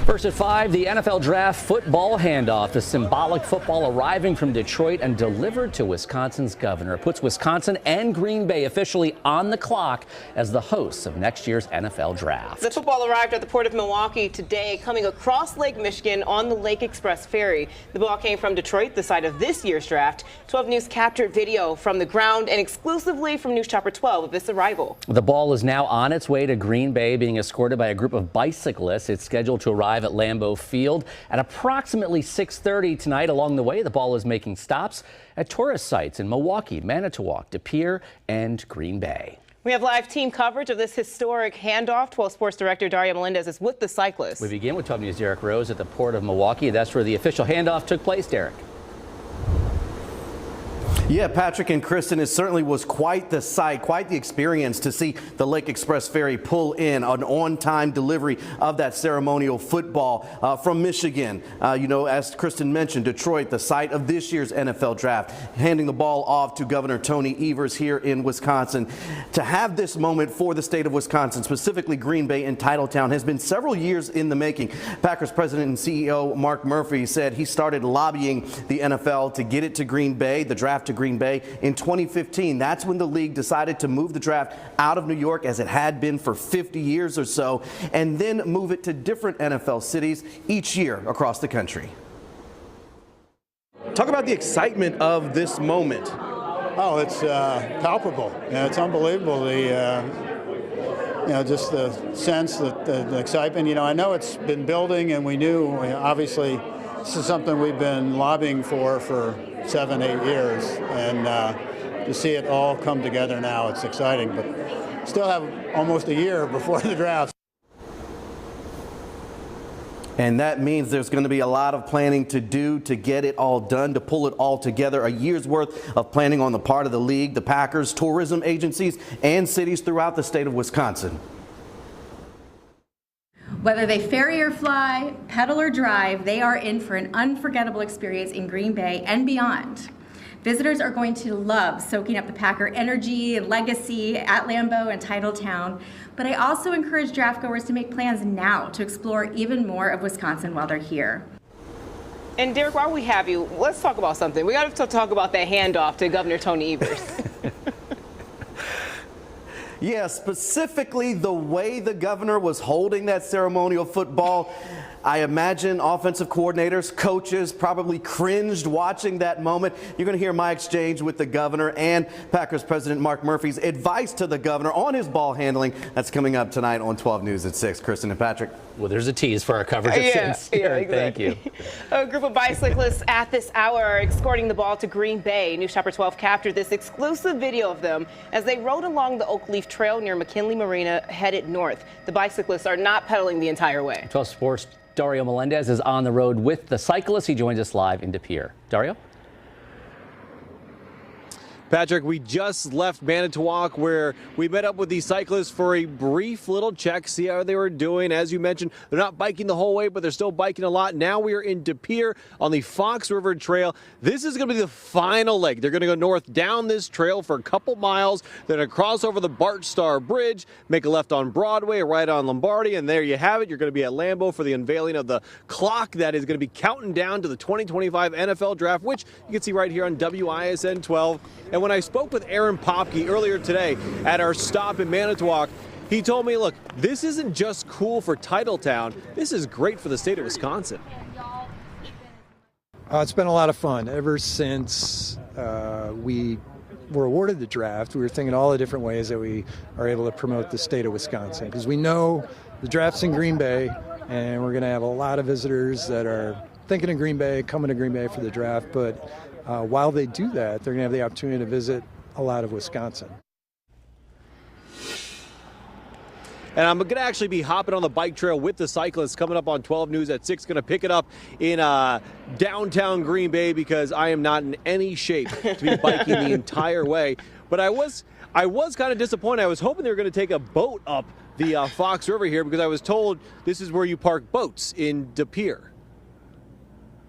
First at 5, the NFL Draft football handoff. The symbolic football arriving from Detroit and delivered to Wisconsin's governor. It puts Wisconsin and Green Bay officially on the clock as the hosts of next year's NFL Draft. The football arrived at the Port of Milwaukee today, coming across Lake Michigan on the Lake Express ferry. The ball came from Detroit, the site of this year's draft. 12 News captured video from the ground and exclusively from News Chopper 12 of its arrival. The ball is now on its way to Green Bay, being escorted by a group of bicyclists. It's scheduled to arrive at Lambeau Field at approximately 6:30 tonight. Along the way, the ball is making stops at tourist sites in Milwaukee, Manitowoc, De Pere, and Green Bay. We have live team coverage of this historic handoff. 12 Sports Director Dario Melendez is with the cyclists. We begin with 12 News' Derek Rose at the Port of Milwaukee. That's where the official handoff took place, Derek. Yeah, Patrick and Kristen, it certainly was quite the sight, quite the experience to see the Lake Express ferry pull in an on-time delivery of that ceremonial football from Michigan. As Kristen mentioned, Detroit, the site of this year's NFL Draft, handing the ball off to Governor Tony Evers here in Wisconsin. To have this moment for the state of Wisconsin, specifically Green Bay and Titletown, has been several years in the making. Packers president and CEO Mark Murphy said he started lobbying the NFL to get it to Green Bay, the draft to Green Bay, in 2015. That's when the league decided to move the draft out of New York, as it had been for 50 years or so, and then move it to different NFL cities each year across the country. Talk about the excitement of this moment. Oh, it's palpable. It's unbelievable. Just the sense, the excitement. I know it's been building, and we knew, obviously, this is something we've been lobbying for 7, 8 years, and to see it all come together now, it's exciting, but still have almost a year before the draft. And that means there's going to be a lot of planning to do to get it all done, to pull it all together. A year's worth of planning on the part of the league, the Packers, tourism agencies, and cities throughout the state of Wisconsin. Whether they ferry or fly, pedal or drive, they are in for an unforgettable experience in Green Bay and beyond. Visitors are going to love soaking up the Packer energy and legacy at Lambeau and Titletown, but I also encourage draft goers to make plans now to explore even more of Wisconsin while they're here. And Derek, while we have you, let's talk about something. We got to talk about that handoff to Governor Tony Evers. Yeah, specifically the way the governor was holding that ceremonial football. I imagine offensive coordinators, coaches probably cringed watching that moment. You're going to hear my exchange with the governor and Packers president Mark Murphy's advice to the governor on his ball handling. That's coming up tonight on 12 News at 6. Kristen and Patrick. Well, there's a tease for our coverage at 6. Yeah, exactly. Thank you. A group of bicyclists at this hour are escorting the ball to Green Bay. News Chopper 12 captured this exclusive video of them as they rode along the Oak Leaf Trail near McKinley Marina, headed north. The bicyclists are not pedaling the entire way. 12 Sports Dario Melendez is on the road with the cyclists. He joins us live in De Pere. Dario? Patrick, we just left Manitowoc, where we met up with these cyclists for a brief little check, see how they were doing. As you mentioned, they're not biking the whole way, but they're still biking a lot. Now we are in De Pere on the Fox River Trail. This is going to be the final leg. They're going to go north down this trail for a couple miles. They're going to cross over the Bart Starr Bridge, make a left on Broadway, a right on Lombardy, and there you have it. You're going to be at Lambeau for the unveiling of the clock that is going to be counting down to the 2025 NFL Draft, which you can see right here on WISN 12. And when I spoke with Aaron Popke earlier today at our stop in Manitowoc, he told me, look, this isn't just cool for Titletown. This is great for the state of Wisconsin. It's been a lot of fun. Ever since we were awarded the draft, we were thinking all the different ways that we are able to promote the state of Wisconsin, because we know the draft's in Green Bay, and we're going to have a lot of visitors that are thinking of Green Bay, coming to Green Bay for the draft, but while they do that, they're going to have the opportunity to visit a lot of Wisconsin. And I'm going to actually be hopping on the bike trail with the cyclists coming up on 12 News at 6. Going to pick it up in downtown Green Bay, because I am not in any shape to be biking the entire way. But I was kind of disappointed. I was hoping they were going to take a boat up the Fox River here, because I was told this is where you park boats in De Pere.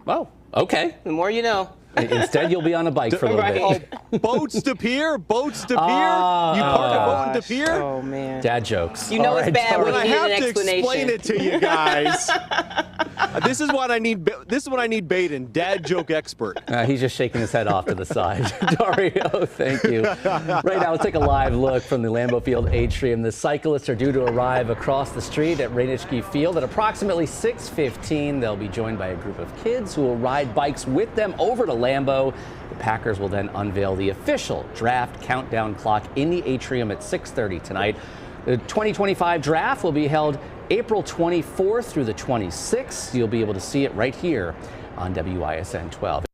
Oh, Okay. The more you know. Instead, you'll be on a bike for a little Right. bit. Boats to pier, boats to pier. You park a boat into pier. Oh, man. Dad jokes. You know All it's right, bad Tara. when But I you need have an to explanation. explain it to you guys. This is what I need. This is what I need. Baden, dad joke expert. He's just shaking his head off to the side. Dario, thank you. Right now, let's take a live look from the Lambeau Field atrium. The cyclists are due to arrive across the street at Reinitschke Field at approximately 6:15. They'll be joined by a group of kids who will ride bikes with them over to Lambeau. The Packers will then unveil the official draft countdown clock in the atrium at 6:30 tonight. The 2025 draft will be held April 24th through the 26th. You'll be able to see it right here on WISN 12.